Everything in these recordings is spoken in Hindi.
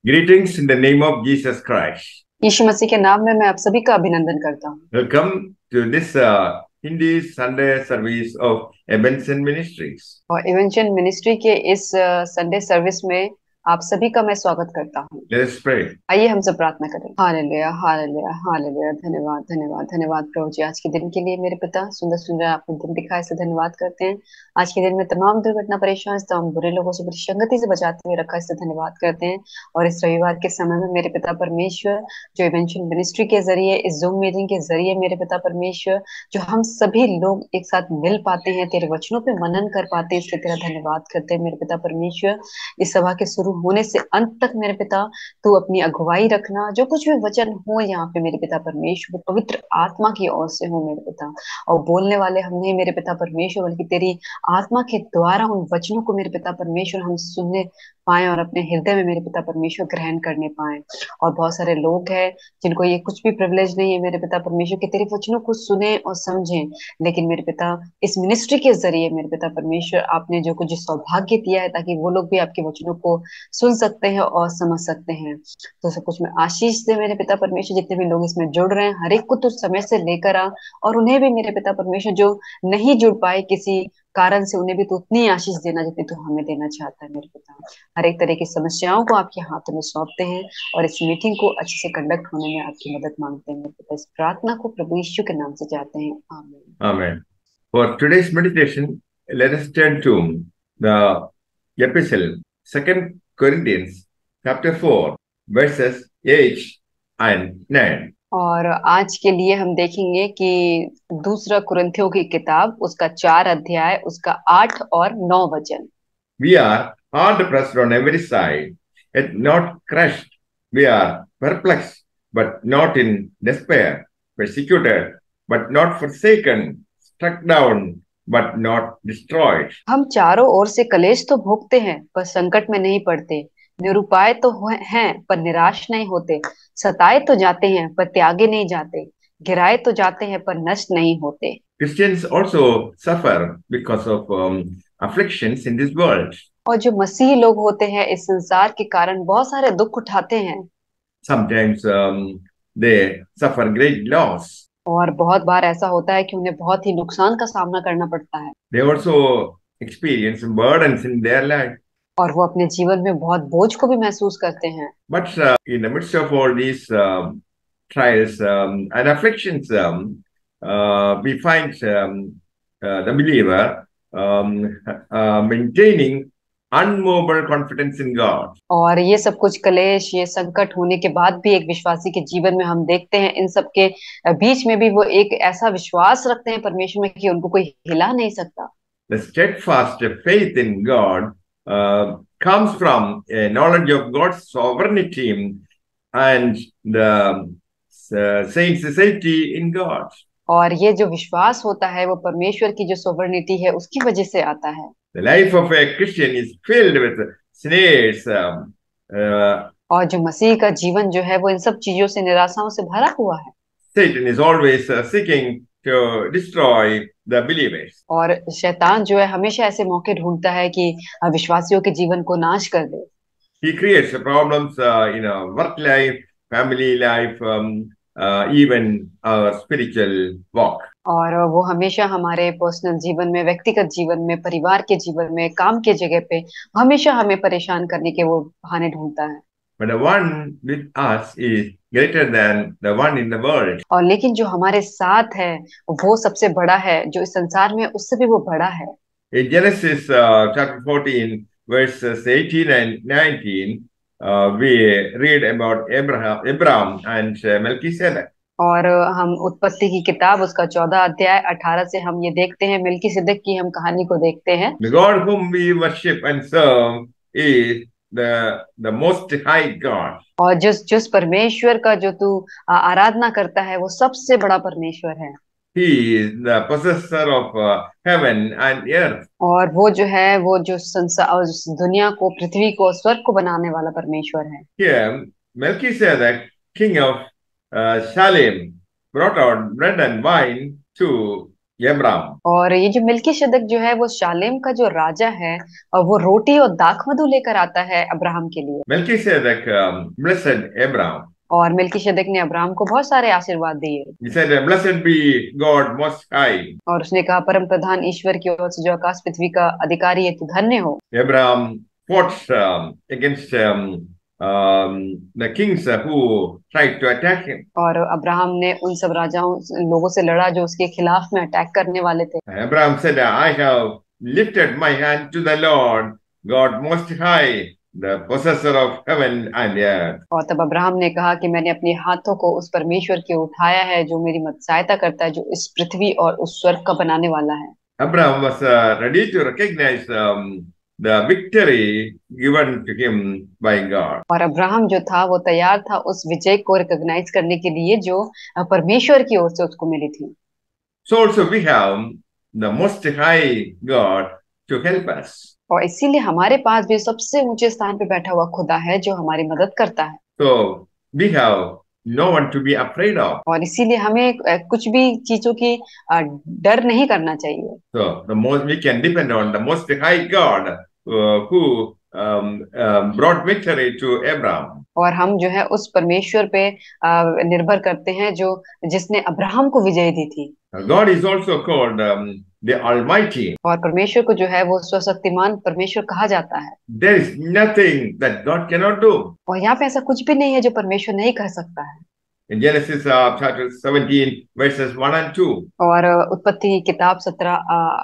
Greetings in the name of Jesus Christ. यीशु मसीह के नाम में मैं आप सभी का अभिनंदन करता हूँ। Welcome to this Hindi Sunday service of Ebenson Ministries. और इवेंशन मिनिस्ट्री के इस संडे सर्विस में आप सभी का मैं स्वागत करता हूँ। Let us pray. आइए हम सब प्रार्थना करें। Hallelujah, hallelujah, hallelujah. धन्यवाद, धन्यवाद, धन्यवाद प्रभु जी आज के दिन के लिए। मेरे पिता सुंदर सुंदर आपने दिन दिखाया, इससे धन्यवाद करते हैं। आज के दिन में तमाम दुर्घटना परेशान, तमाम बुरे लोगों से बुरी संगति से बचाते हुए रखा, इससे धन्यवाद करते हैं। और इस रविवार के समय में मेरे पिता परमेश्वर जो इवेंशन मिनिस्ट्री के जरिए, इस जूम मीटिंग के जरिए मेरे पिता परमेश्वर जो हम सभी लोग एक साथ मिल पाते हैं, तेरे वचनों पे मनन कर पाते हैं, इसलिए तेरा धन्यवाद करते हैं मेरे पिता परमेश्वर। इस सभा के शुरू होने से अंत तक मेरे पिता तू अपनी अगुवाई रखना, जो कुछ भी वचन हो यहाँ पे मेरे पिता परमेश्वर पवित्र आत्मा की ओर से हो मेरे पिता। और बोलने वाले हम नहीं मेरे पिता परमेश्वर, बल्कि तेरी आत्मा के द्वारा उन वचनों को मेरे पिता परमेश्वर हम सुनने पाए और अपने हृदय में मेरे पिता परमेश्वर ग्रहण करने पाए। और बहुत सारे लोग हैं जिनको ये कुछ भी प्रिविलेज नहीं है मेरे पिता परमेश्वर कि तेरे वचनों को सुने और समझें, लेकिन मेरे पिता इस मिनिस्ट्री के जरिए मेरे पिता परमेश्वर आपने जो कुछ सौभाग्य दिया है ताकि वो लोग भी आपके वचनों को सुन सकते हैं और समझ सकते हैं। तो सब कुछ में आशीष दे मेरे पिता परमेश्वर, जितने भी लोग इसमें जुड़ रहे हैं हर एक को तो समय से लेकर आ, और उन्हें भी मेरे पिता परमेश्वर जो नहीं जुड़ पाए किसी कारण से, उन्हें भी तो उतनी आशीष देना जितनी तू हमें देना चाहता है मेरे पिता। हर एक तरह की समस्याओं को आपके हाथों में सौंपते हैं और इस मीटिंग को अच्छे से कंडक्ट होने में आपकी मदद मांगते हैं मेरे पिता। इस प्रार्थना को प्रभु यीशु के नाम से चाहते हैं, आमीन। Amen. For today's meditation, let us turn to the epistle, 2 Corinthians chapter 4, verses 8 and 9. और आज के लिए हम देखेंगे कि दूसरा कुरिन्थियों की किताब उसका 4 अध्याय उसका 8 और 9 वचन। We are hard pressed on every side, yet not crushed. We are perplexed, but not in despair, persecuted, but not forsaken, struck down, but not destroyed. हम चारों ओर से कलेश तो भोगते हैं पर संकट में नहीं पड़ते, निरुपाय तो हैं पर निराश नहीं होते, सताए तो जाते हैं पर त्यागे नहीं जाते, गिराए तो जाते हैं पर नष्ट नहीं होते। Christians also suffer because of afflictions in this world. और जो मसीही लोग होते हैं इस संसार के कारण बहुत सारे दुख उठाते हैं। Sometimes they suffer great loss. और बहुत बार ऐसा होता है कि उन्हें बहुत ही नुकसान का सामना करना पड़ता है। They also experience burdens in their life. और वो अपने जीवन में बहुत बोझ को भी महसूस करते हैं। But in the midst of all these trials and afflictions, we find the believer maintaining unmovable confidence in God. और ये सब कुछ कलेश, ये संकट होने के बाद भी एक विश्वासी के जीवन में हम देखते हैं इन सब के बीच में भी वो एक ऐसा विश्वास रखते हैं परमेश्वर में कि उनको कोई हिला नहीं सकता। The steadfast faith in God comes from a knowledge of God's sovereignty and the saints' safety in God. और ये जो विश्वास होता है वो परमेश्वर की जो सोवरेनिटी है उसकी वजह से आता है। The life of a Christian is filled with snares. और जो मसीह का जीवन जो है वो इन सब चीजों से, निराशाओं से भरा हुआ है। Satan is always seeking to destroy the believers. और शैतान जो है हमेशा ऐसे मौके ढूंढता है कि विश्वासियों के जीवन को नाश कर दे। He creates problems in our work life, family life, even our spiritual walk. और वो हमेशा हमारे पर्सनल जीवन में, व्यक्तिगत जीवन में, परिवार के जीवन में, काम के जगह पे हमेशा हमें परेशान करने के वो बहाने ढूंढता है। But the one with us is greater than the one in the world. और लेकिन जो हमारे साथ है वो सबसे बड़ा है, जो इस संसार में उससे भी वो बड़ा है। In Genesis chapter 14, verses 18 and 19, we read about Abraham and Melchizedek. और हम उत्पत्ति की किताब उसका 14 अध्याय 18 से हम ये देखते हैं, मेल्कीसेदक की हम कहानी को देखते हैं। The God whom we worship and serve is the most high God. और जिस परमेश्वर का जो तू आराधना करता है वो सबसे बड़ा परमेश्वर है। He is the possessor of heaven and earth. और वो जो है वो जो संसार, उस दुनिया को, पृथ्वी को, स्वर्ग को बनाने वाला परमेश्वर है। Here, Melchizedek, king of Salem, brought out bread and wine to Abraham. और ये जो मिल्कीशेदक जो है वो शालेम का जो राजा है, और वो रोटी और दाख मधु लेकर आता है अब्राहम के लिए। Melchizedek blessed Abraham. और मिल्कीशेदक ने अब्राहम को बहुत सारे आशीर्वाद दिए। He said, "Blessed be God Most High." और उसने कहा, परम प्रधान ईश्वर की ओर से जो आकाश पृथ्वी का अधिकारी है, तू धन्य हो। Abraham fought against the kings who tried to attack him. और अब्राहम ने उन सब राजाओं लोगों से लड़ा जो उसके खिलाफ में अटैक करने वाले थे। Abraham said, "I have lifted my hand to the Lord, God Most High, the possessor of heaven and earth." और तब अब्राहम ने कहा कि मैंने अपने हाथों को उस परमेश्वर की ओर उठाया है जो मेरी मदद सहायता करता है, जो इस पृथ्वी और उस स्वर्ग का बनाने वाला है। Abraham was ready to recognize the victory given to him by God. और अब्राहम जो था वो तैयार था उस विजय को रिकॉग्नाइज करने के लिए जो परमेश्वर की ओर से उसको मिली थी। So also we have the Most High God to help us. और इसीलिए हमारे पास भी सबसे ऊंचे स्थान पे बैठा हुआ खुदा है जो हमारी मदद करता है। So we have no one to be afraid of. और इसीलिए हमें कुछ भी चीजों की डर नहीं करना चाहिए। So the most we can depend on the Most High God who brought victory to Abraham. और हम जो है उस परमेश्वर पे निर्भर करते हैं जो जिसने अब्राहम को विजय दी थी। God is also called the Almighty. और परमेश्वर को जो है वो स्वशक्तिमान परमेश्वर कहा जाता है। There is nothing that God cannot do. और यहाँ पे ऐसा कुछ भी नहीं है जो परमेश्वर नहीं कर सकता है। In Genesis chapter 17 verses 1 and 2. और उत्पत्ति की किताब 17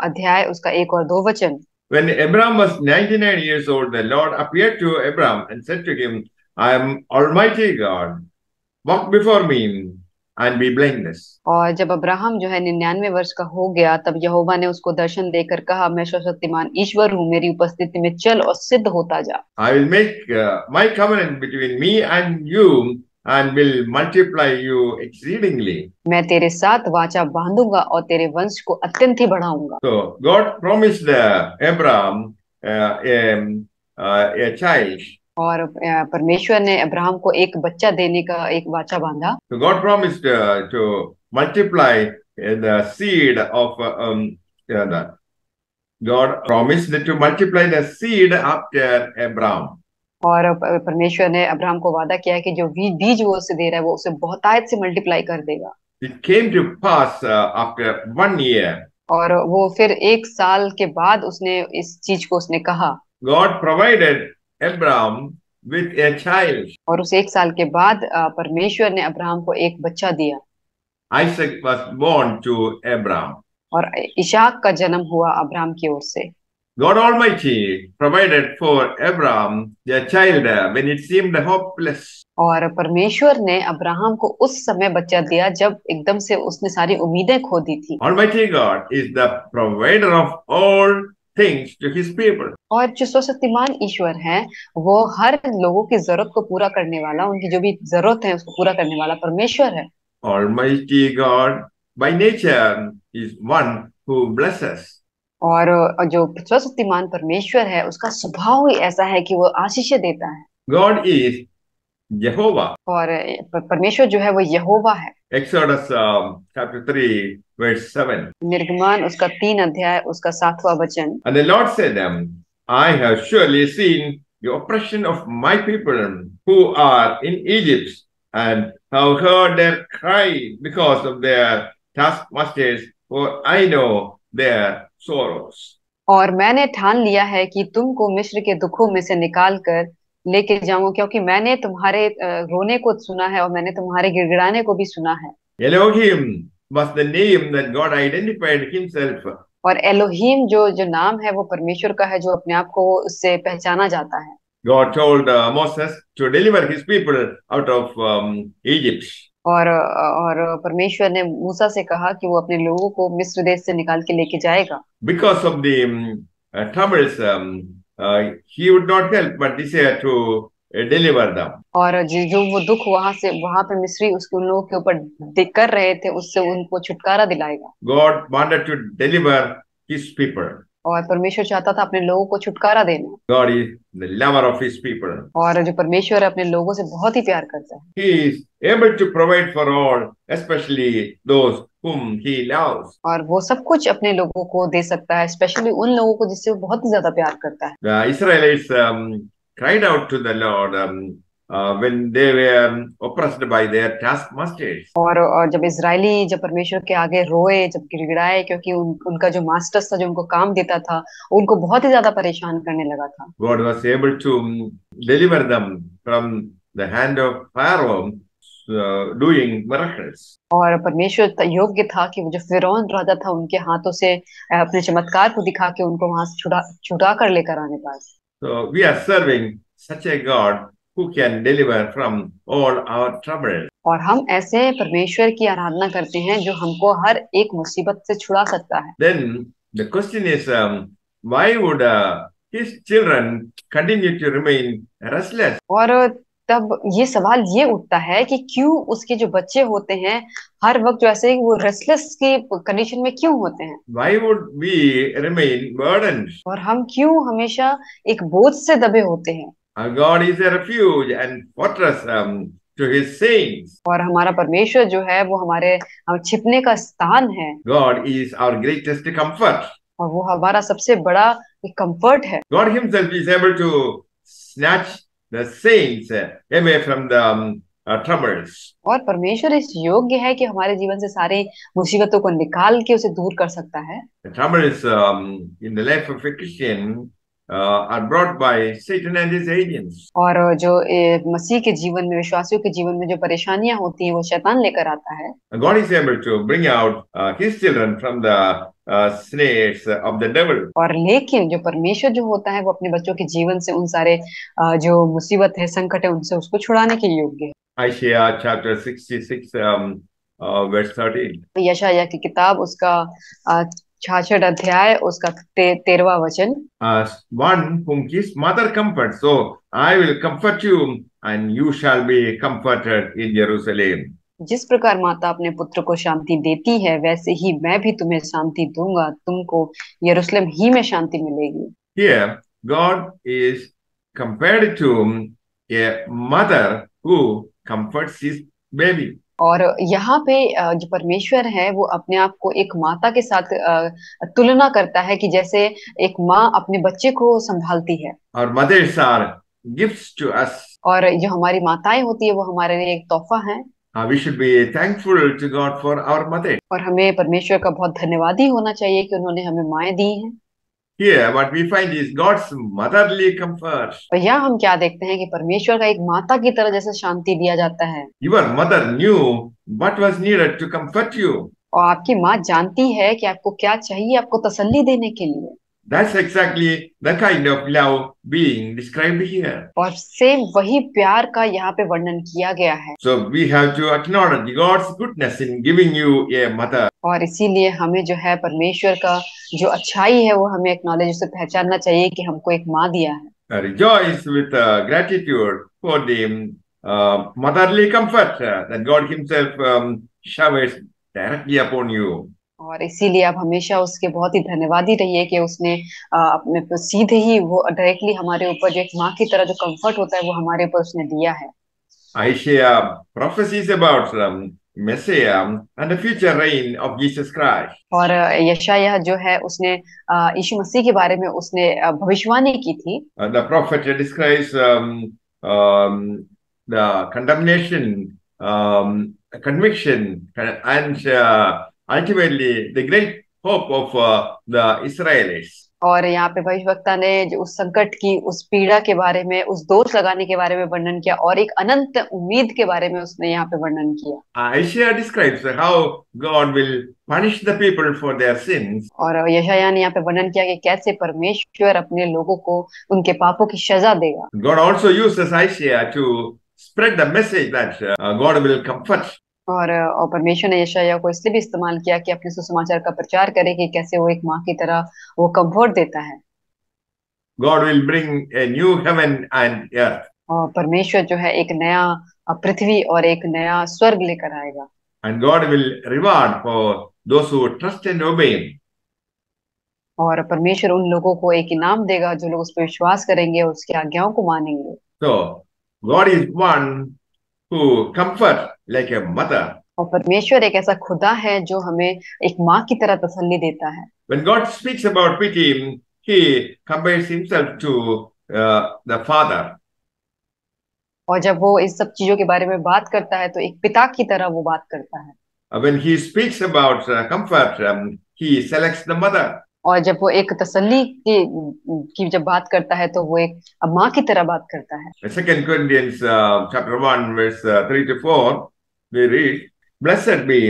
अध्याय उसका 1 और 2 वचन। When Abraham was 99 years old, the Lord appeared to Abraham and said to him, "I am Almighty God. Walk before me and be blameless." और जब अब्राहम जो है 99 वर्ष का हो गया, तब यहोवा ने उसको दर्शन देकर कहा, मैं सर्वशक्तिमान ईश्वर हूँ, मेरी उपस्थिति में चल और सिद्ध होता जा। I will make my covenant between me and you and will multiply you exceedingly. मैं तेरे साथ वाचा बांधूंगा और तेरे वंश को अत्यंत ही बढ़ाऊंगा। So God promised Abraham a child. और परमेश्वर ने अब्राहम को एक बच्चा देने का एक वाचा बांधा। So God promised to multiply the seed of God promised to multiply the seed after Abraham. और परमेश्वर ने अब्राहम को वादा किया है कि जो बीज वो उसे दे रहा है वो उसे बहुतायत से मल्टीप्लाई कर देगा। It came to pass after 1 year. और वो फिर 1 साल के बाद उसने इस चीज को उसने कहा। God provided Abraham with a child. और उस 1 साल के बाद परमेश्वर ने अब्राहम को एक बच्चा दिया। Isaac was born to Abraham. और इशाक का जन्म हुआ अब्राहम की ओर से। God Almighty provided for Abraham a child when it seemed hopeless. और परमेश्वर ने अब्राहम को उस समय बच्चा दिया जब एकदम से उसने सारी उम्मीदें खो दी थी। Almighty God is the provider of all things to his people. और जो सर्वशक्तिमान ईश्वर है वो हर लोगों की जरूरत को पूरा करने वाला, उनकी जो भी जरूरत है उसको पूरा करने वाला परमेश्वर है। Almighty God by nature is one who blesses. और जो सर्वशक्तिमान परमेश्वर है उसका स्वभाव ही ऐसा है कि वो आशीष देता है। God is Jehovah. और परमेश्वर जो है वो यहोवा है। Exodus chapter 3 verse 7. निर्गमन उसका 3 अध्याय उसका 7वां वचन। And the Lord said them, I have surely seen the oppression of my people who are in Egypt, and have heard their cry because of their taskmasters, for I know their sorrows. और मैंने ठान लिया है कि तुमको मिस्र के दुखों में से निकाल कर लेके जाऊं, क्योंकि मैंने तुम्हारे रोने को सुना है और मैंने तुम्हारे गिड़गिड़ाने को भी सुना है। Elohim was the name that God identified himself. और एलोहीम जो नाम है वो परमेश्वर का है जो अपने आप को उससे पहचाना जाता है। God told Moses to deliver his people out of Egypt. और परमेश्वर ने मूसा से कहा कि वो अपने लोगों को मिस्र देश से निकाल के लेके जाएगा। Because of the troubles, he would not help but desire to deliver them. और जो वो दुख वहां पे मिस्री उसके उन लोगों के ऊपर कर रहे थे उससे उनको छुटकारा दिलाएगा। God wanted to deliver his people. और परमेश्वर चाहता था अपने लोगों को छुटकारा देना। God is the lover of his people. और जो परमेश्वर अपने लोगों से बहुत ही प्यार करता है, He is able to provide for all, especially those whom he loves. और वो सब कुछ अपने लोगों को दे सकता है, स्पेशली उन लोगों को जिससे वो बहुत ही ज्यादा प्यार करता है। The Israelites cried out to the Lord when they were oppressed by their taskmasters. और जब इजरायली जब परमेश्वर के आगे रोए, जब गिड़गिड़ाए, क्योंकि उनका जो मास्टर्स था, जो उनको काम देता था, उनको बहुत ही ज्यादा परेशान करने लगा था। God was able to deliver them from the hand of Pharaoh, doing miracles. और परमेश्वर योग्य था कि वो जो फिरौन राजा था उनके हाथों से अपने चमत्कार को दिखा के उनको वहां से छुड़ा छुड़ा कर लेकर आने पास। So we are serving such a God who can deliver from all our troubles. और हम ऐसे परमेश्वर की आराधना करते हैं जो हमको हर एक मुसीबत से छुड़ा सकता है। Then the question is, why would his children continue to remain restless? और तब ये सवाल ये उठता है कि क्यों उसके जो बच्चे होते हैं हर वक्त जो ऐसे वो रेस्टलेस की कंडीशन में क्यों होते हैं, Why would we remain burdened? और हम क्यों हमेशा एक बोझ से दबे होते हैं। Our God is a refuge and fortress to his saints. और हमारा परमेश्वर जो है वो हमारे छिपने का स्थान है, God is our greatest comfort. और वो हमारा सबसे बड़ा एक कंफर्ट है। God himself is able to snatch the saints away from the troubles. और परमेश्वर इस योग्य है कि हमारे जीवन से सारी मुसीबतों को निकाल के उसे दूर कर सकता है। The troubles in the life of a Christian are brought by Satan and his agents. और जो मसीह के जीवन में, विश्वासियों के जीवन में जो परेशानियां होती हैं वो शैतान लेकर आता है। God is able to bring out his children from the snares of the devil. और लेकिन जो परमेश्वर जो होता है वो अपने बच्चों के जीवन से उन सारे जो मुसीबत है, संकट है, उनसे उसको छुड़ाने के योग्य है। Isaiah chapter 66 verse 13. यशायाह की किताब उसका 66 अध्याय उसका 13वां वचन। One whom his mother comforts, so I will comfort you and you shall be comforted in Jerusalem. जिस प्रकार माता अपने पुत्र को शांति देती है वैसे ही मैं भी तुम्हें शांति दूंगा, तुमको यरूशलेम ही में शांति मिलेगी। Here, God is compared to a mother who comforts his baby. और यहाँ पे जो परमेश्वर है वो अपने आप को एक माता के साथ तुलना करता है कि जैसे एक माँ अपने बच्चे को संभालती है। Our mothers are gifts to us. और जो हमारी माताएं होती है वो हमारे लिए एक तोहफा है। We should be thankful to God for our mother. और हमें परमेश्वर का बहुत धन्यवादी होना चाहिए कि उन्होंने हमें माएं दी हैं। Here, what we find is God's motherly comfort. और यहाँ हम क्या देखते हैं कि परमेश्वर का एक माता की तरह जैसे शांति दिया जाता है। Your mother knew what was needed to comfort you. और आपकी माँ जानती है कि आपको क्या चाहिए आपको तसल्ली देने के लिए। That's exactly the kind of love being described here. और सेम वही प्यार का यहाँ पे वर्णन किया गया है। So we have to acknowledge God's goodness in giving you a mother. और इसीलिए हमें जो है परमेश्वर का जो अच्छाई है वो हमें एक्नॉलेज, उसे पहचानना चाहिए कि हमको एक माँ दिया है। Rejoice with gratitude for the motherly comfort that God himself showers directly upon you. और इसीलिए आप हमेशा उसके बहुत ही धन्यवादी रहिए कि उसने अपने सीधे ही वो डायरेक्टली हमारे ऊपर जो एक माँ की तरह जो कंफर्ट होता है वो हमारे ऊपर उसने दिया है। Isaiah prophesies about Messiah and the future reign of Jesus Christ. और यशायाह जो है उसने यीशु मसीह के बारे में उसने भविष्यवाणी की थी। The prophet describes the condemnation, conviction, and ultimately the great hope of the Israelites. और यहाँ पे भविष्यवक्ता ने जो उस संकट की, उस पीड़ा के बारे में, उस दोष लगाने के बारे में वर्णन किया और एक अनंत उम्मीद के बारे में उसने यहाँ पे वर्णन किया। Isaiah describes how God will punish the people for their sins. और यशायाह ने यहाँ पे वर्णन किया कि कैसे परमेश्वर अपने लोगों को उनके पापों की सजा देगा। God also uses Isaiah to spread the message that God will comfort. और परमेश्वर ने यशायाह को इसलिए भी इस्तेमाल किया कि अपने सुसमाचार का प्रचार करे कि कैसे वो एक माँ की तरह वो कंफर्ट देता है। God will bring a new heaven and earth. और परमेश्वर जो है एक नया पृथ्वी और एक नया स्वर्ग लेकर आएगा। And God will reward for those who trust and obey him. और परमेश्वर उन लोगों को एक इनाम देगा जो लोग उस पर विश्वास करेंगे और उसकी आज्ञाओं को मानेंगे। So, God is one who comforts like a mother. और परमेश्वर एक ऐसा खुदा है जो हमें एक माँ की तरह तसल्ली देता है। When God speaks about pity, he compares himself to the father. और जब वो इस सब चीजों के बारे में बात करता है तो एक पिता की तरह वो बात करता है। When he speaks about comfort, he selects the mother. और जब वो एक तसल्ली की जब बात करता है तो वो एक माँ की तरह बात करता है। Second Corinthians chapter 1 verse 3 to 4, we read, Blessed be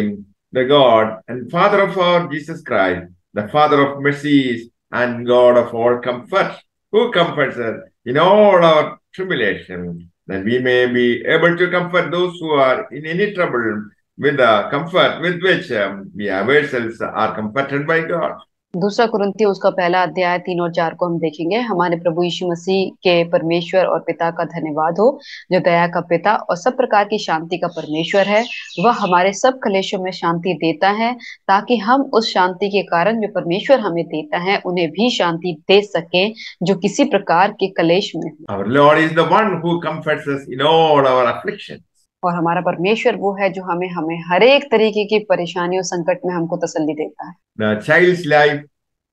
the God and Father of our Jesus Christ, the Father of mercies and God of all comfort, who comforts us in all our tribulation, that we may be able to comfort those who are in any trouble with the comfort with which we ourselves are comforted by God. दूसरा कुरिन्थियों उसका पहला अध्याय 3 और 4 को हम देखेंगे। हमारे प्रभु यीशु मसीह के परमेश्वर और पिता का धन्यवाद हो, जो दया का पिता और सब प्रकार की शांति का परमेश्वर है। वह हमारे सब कलेशों में शांति देता है, ताकि हम उस शांति के कारण जो परमेश्वर हमें देता है उन्हें भी शांति दे सकें जो किसी प्रकार के कलेश में हो। Our Lord is the one who comforts us in all our afflictions. और हमारा परमेश्वर वो है जो हमें हमें हर एक तरीके की परेशानियों संकट में हमको तसल्ली देता है। The child's life,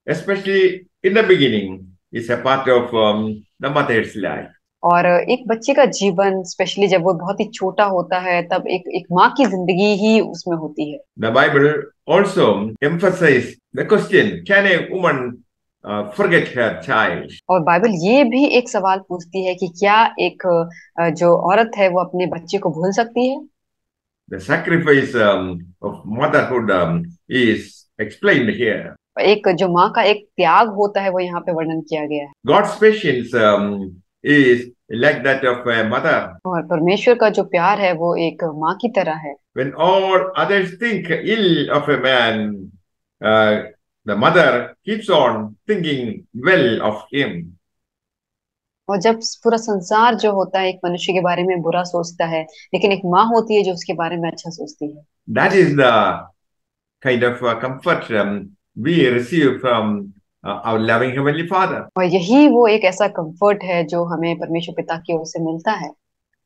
especially in the beginning, is a part of the mother's life. और एक बच्चे का जीवन स्पेशली जब वो बहुत ही छोटा होता है तब एक एक माँ की जिंदगी ही उसमें होती है। The Bible also emphasizes the question, can a woman forget her child? और बाइबल ये भी एक सवाल पूछती है कि क्या एक जो औरत है वो अपने बच्चे को भूल सकती है। The sacrifice of motherhood is explained here. एक जो माँ का एक त्याग होता है वो यहाँ पे वर्णन किया गया है। God's patience is like that of a mother. और परमेश्वर का जो प्यार है वो एक माँ की तरह है। When all others think ill of a man, uh, the mother keeps on thinking well of him. और जब पूरा संसार जो होता है एक मनुष्य के बारे में बुरा सोचता है, लेकिन एक माँ होती है जो उसके बारे में अच्छा सोचती है। That is the kind of comfort we receive from our loving Heavenly Father. और यही वो एक ऐसा कंफर्ट है जो हमें परमेश्वर पिता की ओर से मिलता है।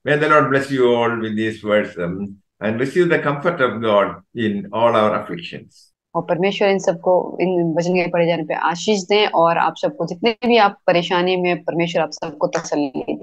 May the Lord bless you all with these words and receive the comfort of God in all our afflictions. और परमेश्वर इन सबको इन वचन के पढ़े जाने पे आशीष दें और आप सबको जितने भी आप परेशानी में परमेश्वर आप सबको तसल्ली दे।